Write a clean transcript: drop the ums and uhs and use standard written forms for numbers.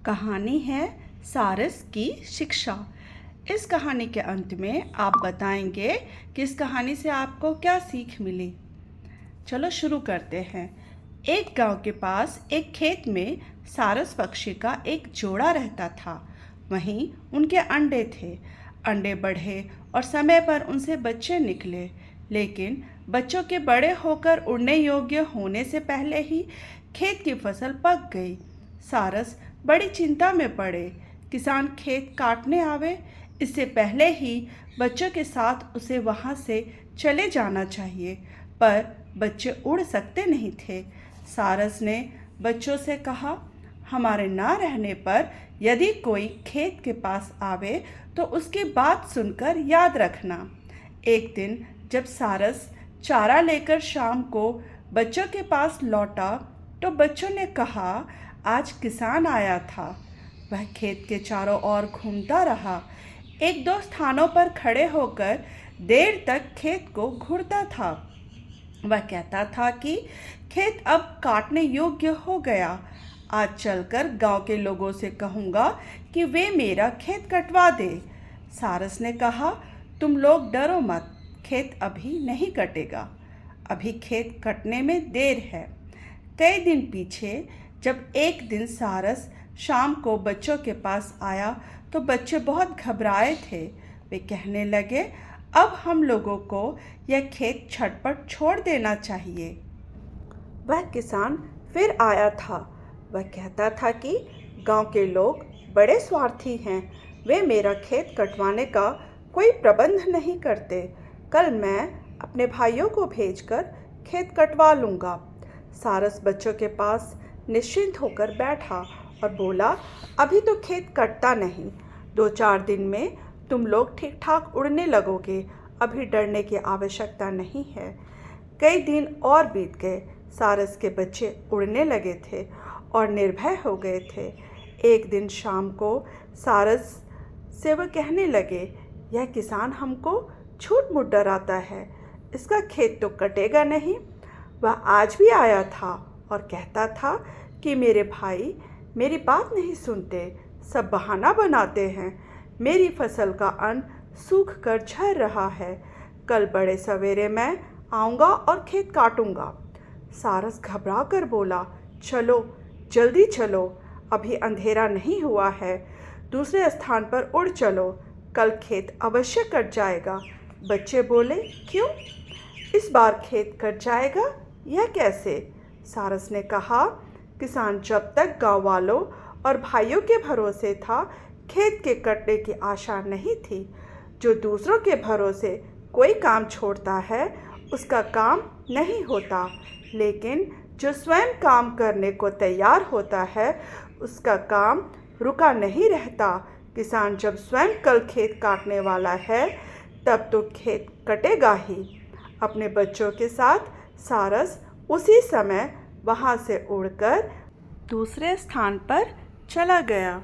कहानी है सारस की शिक्षा। इस कहानी के अंत में आप बताएंगे कि इस कहानी से आपको क्या सीख मिली। चलो शुरू करते हैं। एक गांव के पास एक खेत में सारस पक्षी का एक जोड़ा रहता था। वहीं उनके अंडे थे। अंडे बढ़े और समय पर उनसे बच्चे निकले, लेकिन बच्चों के बड़े होकर उड़ने योग्य होने से पहले ही खेत की फसल पक गई। सारस बड़ी चिंता में पड़े। किसान खेत काटने आवे, इससे पहले ही बच्चों के साथ उसे वहाँ से चले जाना चाहिए, पर बच्चे उड़ सकते नहीं थे। सारस ने बच्चों से कहा, हमारे ना रहने पर यदि कोई खेत के पास आवे तो उसकी बात सुनकर याद रखना। एक दिन जब सारस चारा लेकर शाम को बच्चों के पास लौटा तो बच्चों ने कहा, आज किसान आया था। वह खेत के चारों ओर घूमता रहा। एक दो स्थानों पर खड़े होकर देर तक खेत को घूरता था। वह कहता था कि खेत अब काटने योग्य हो गया। आज चलकर गांव के लोगों से कहूँगा कि वे मेरा खेत कटवा दे। सारस ने कहा, तुम लोग डरो मत, खेत अभी नहीं कटेगा। अभी खेत कटने में देर है। कई दिन पीछे जब एक दिन सारस शाम को बच्चों के पास आया तो बच्चे बहुत घबराए थे। वे कहने लगे, अब हम लोगों को यह खेत झटपट छोड़ देना चाहिए। वह किसान फिर आया था। वह कहता था कि गांव के लोग बड़े स्वार्थी हैं। वे मेरा खेत कटवाने का कोई प्रबंध नहीं करते। कल मैं अपने भाइयों को भेजकर खेत कटवा लूँगा। सारस बच्चों के पास निश्चिंत होकर बैठा और बोला, अभी तो खेत कटता नहीं। 2-4 दिन में तुम लोग ठीक ठाक उड़ने लगोगे। अभी डरने की आवश्यकता नहीं है। कई दिन और बीत गए। सारस के बच्चे उड़ने लगे थे और निर्भय हो गए थे। एक दिन शाम को सारस से वह कहने लगे, यह किसान हमको झूठ मूठ डराता है। इसका खेत तो कटेगा नहीं। वह आज भी आया था और कहता था कि मेरे भाई मेरी बात नहीं सुनते, सब बहाना बनाते हैं। मेरी फसल का अन्न सूख कर झड़ रहा है। कल बड़े सवेरे मैं आऊँगा और खेत काटूँगा। सारस घबरा कर बोला, चलो जल्दी चलो, अभी अंधेरा नहीं हुआ है। दूसरे स्थान पर उड़ चलो, कल खेत अवश्य कट जाएगा। बच्चे बोले, क्यों? इस बार खेत कट जाएगा, यह कैसे? सारस ने कहा, किसान जब तक गांव वालों और भाइयों के भरोसे था, खेत के कटने की आशा नहीं थी। जो दूसरों के भरोसे कोई काम छोड़ता है, उसका काम नहीं होता, लेकिन जो स्वयं काम करने को तैयार होता है, उसका काम रुका नहीं रहता। किसान जब स्वयं कल खेत काटने वाला है, तब तो खेत कटेगा ही। अपने बच्चों के साथ सारस उसी समय वहाँ से उड़कर दूसरे स्थान पर चला गया।